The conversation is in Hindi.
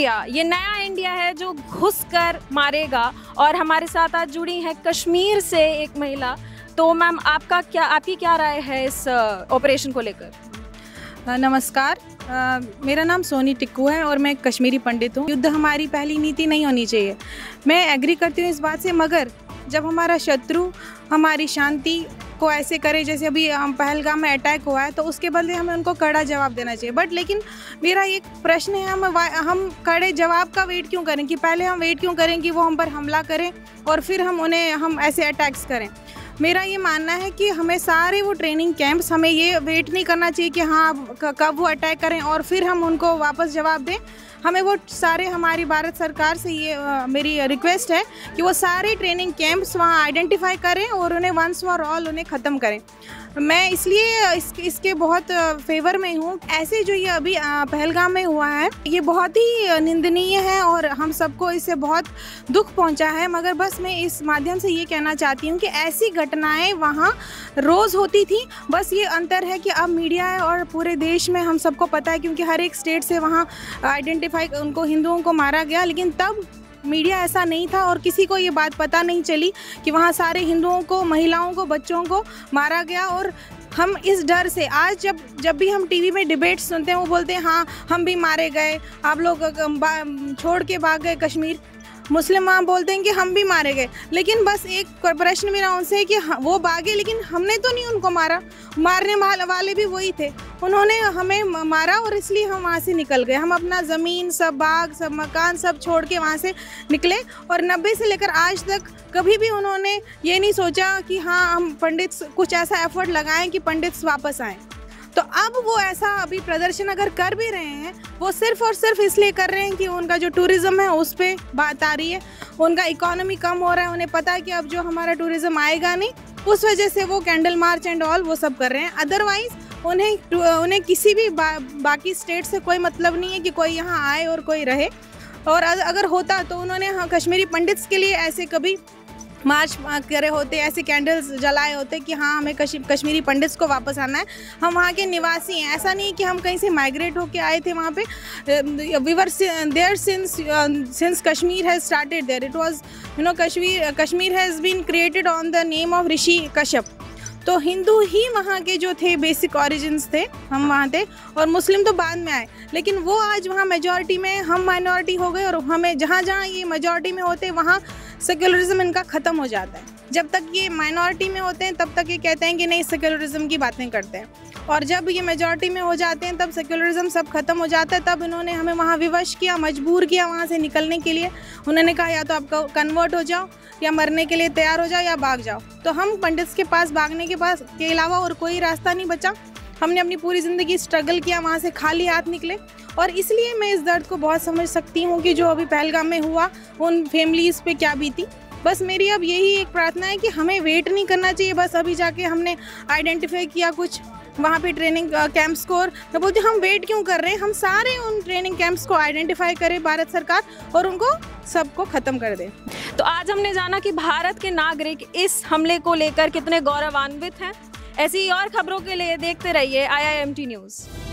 इंडिया, ये नया इंडिया है जो घुसकर मारेगा। और हमारे साथ आज जुड़ी हैं कश्मीर से एक महिला। तो मैम आपकी क्या राय है इस ऑपरेशन को लेकर? नमस्कार, मेरा नाम सोनी टिक्कू है और मैं कश्मीरी पंडित हूँ। युद्ध हमारी पहली नीति नहीं होनी चाहिए, मैं एग्री करती हूँ इस बात से, मगर जब हमारा शत्रु हमारी शांति को ऐसे करे जैसे अभी पहलगाम में अटैक हुआ है, तो उसके बदले हमें उनको कड़ा जवाब देना चाहिए। लेकिन मेरा एक प्रश्न है, हम कड़े जवाब का वेट क्यों करें? कि पहले हम वेट क्यों करें कि वो हम पर हमला करें और फिर हम ऐसे अटैक्स करें? मेरा ये मानना है कि हमें सारे वो ट्रेनिंग कैंप्स, हमें ये वेट नहीं करना चाहिए कि हाँ कब वो अटैक करें और फिर हम उनको वापस जवाब दें। हमें वो सारे, हमारी भारत सरकार से ये मेरी रिक्वेस्ट है कि वो सारे ट्रेनिंग कैंप्स वहाँ आइडेंटिफाई करें और उन्हें वंस फॉर ऑल उन्हें ख़त्म करें। मैं इसलिए इसके बहुत फेवर में हूँ। ऐसे जो ये अभी पहलगाम में हुआ है, ये बहुत ही निंदनीय है और हम सबको इससे बहुत दुख पहुँचा है। मगर बस मैं इस माध्यम से ये कहना चाहती हूँ कि ऐसी घटनाएं वहाँ रोज़ होती थी। बस ये अंतर है कि अब मीडिया है और पूरे देश में हम सबको पता है, क्योंकि हर एक स्टेट से वहाँ आइडेंटिफाई उनको हिंदुओं को मारा गया। लेकिन तब मीडिया ऐसा नहीं था और किसी को ये बात पता नहीं चली कि वहाँ सारे हिंदुओं को, महिलाओं को, बच्चों को मारा गया। और हम इस डर से आज जब भी हम टीवी में डिबेट सुनते हैं, वो बोलते हैं हाँ हम भी मारे गए, आप लोग छोड़ के भाग गए कश्मीर। मुस्लिम वहाँ बोलते हैं कि हम भी मारे गए। लेकिन बस एक प्रश्न मेरा उनसे है कि वो भागे, लेकिन हमने तो नहीं उनको मारा, मारने वाले भी वही थे। उन्होंने हमें मारा और इसलिए हम वहाँ से निकल गए। हम अपना ज़मीन, सब बाग, सब मकान सब छोड़ के वहाँ से निकले। और 90 से लेकर आज तक कभी भी उन्होंने ये नहीं सोचा कि हाँ हम पंडित कुछ ऐसा एफर्ट लगाएं कि पंडित वापस आएँ। तो अब वो ऐसा अभी प्रदर्शन अगर कर भी रहे हैं, वो सिर्फ और सिर्फ इसलिए कर रहे हैं कि उनका जो टूरिज़्म है उस पर बात आ रही है, उनका इकोनॉमी कम हो रहा है। उन्हें पता है कि अब जो हमारा टूरिज़्म आएगा नहीं, उस वजह से वो कैंडल मार्च एंड ऑल वो सब कर रहे हैं। अदरवाइज़ उन्हें किसी भी बाकी स्टेट से कोई मतलब नहीं है कि कोई यहाँ आए और कोई रहे। और अगर होता तो उन्होंने कश्मीरी पंडित्स के लिए ऐसे कभी मार्च करे होते, ऐसे कैंडल्स जलाए होते कि हाँ हमें कश्मीरी पंडित्स को वापस आना है, हम वहाँ के निवासी हैं। ऐसा नहीं कि हम कहीं से माइग्रेट होके आए थे वहाँ पे। We were there since Kashmir has started there. It was Kashmir has been created on the name of Rishi Kashyap. तो हिंदू ही वहाँ के जो थे बेसिक ओरिजिन्स थे, हम वहाँ थे, और मुस्लिम तो बाद में आए। लेकिन वो आज वहाँ मेजॉरिटी में, हम माइनॉरिटी हो गए। और हमें जहाँ ये मेजॉरिटी में होते वहाँ सेक्युलरिज्म इनका ख़त्म हो जाता है। जब तक ये माइनॉरिटी में होते हैं तब तक ये कहते हैं कि नहीं सेक्युलरिज्म की बातें करते हैं, और जब ये मेजॉरिटी में हो जाते हैं तब सेक्युलरिज्म सब खत्म हो जाता है। तब इन्होंने हमें वहाँ विवश किया, मजबूर किया वहाँ से निकलने के लिए। उन्होंने कहा या तो आप कन्वर्ट हो जाओ, या मरने के लिए तैयार हो जाओ, या भाग जाओ। तो हम पंडित्स के पास भागने के अलावा और कोई रास्ता नहीं बचा। हमने अपनी पूरी ज़िंदगी स्ट्रगल किया, वहाँ से खाली हाथ निकले। और इसलिए मैं इस दर्द को बहुत समझ सकती हूँ कि जो अभी पहलगाम में हुआ उन फैमिलीज़ पे क्या बीती। बस मेरी अब यही एक प्रार्थना है कि हमें वेट नहीं करना चाहिए। बस अभी जाके हमने आइडेंटिफाई किया कुछ वहाँ पे ट्रेनिंग कैंप्स को, और मैं बोलती हूँ हम वेट क्यों कर रहे हैं? हम सारे उन ट्रेनिंग कैंप्स को आइडेंटिफाई करें भारत सरकार, और उनको सबको ख़त्म कर दें। तो आज हमने जाना कि भारत के नागरिक इस हमले को लेकर कितने गौरवान्वित हैं। ऐसी और खबरों के लिए देखते रहिए IIMT न्यूज़।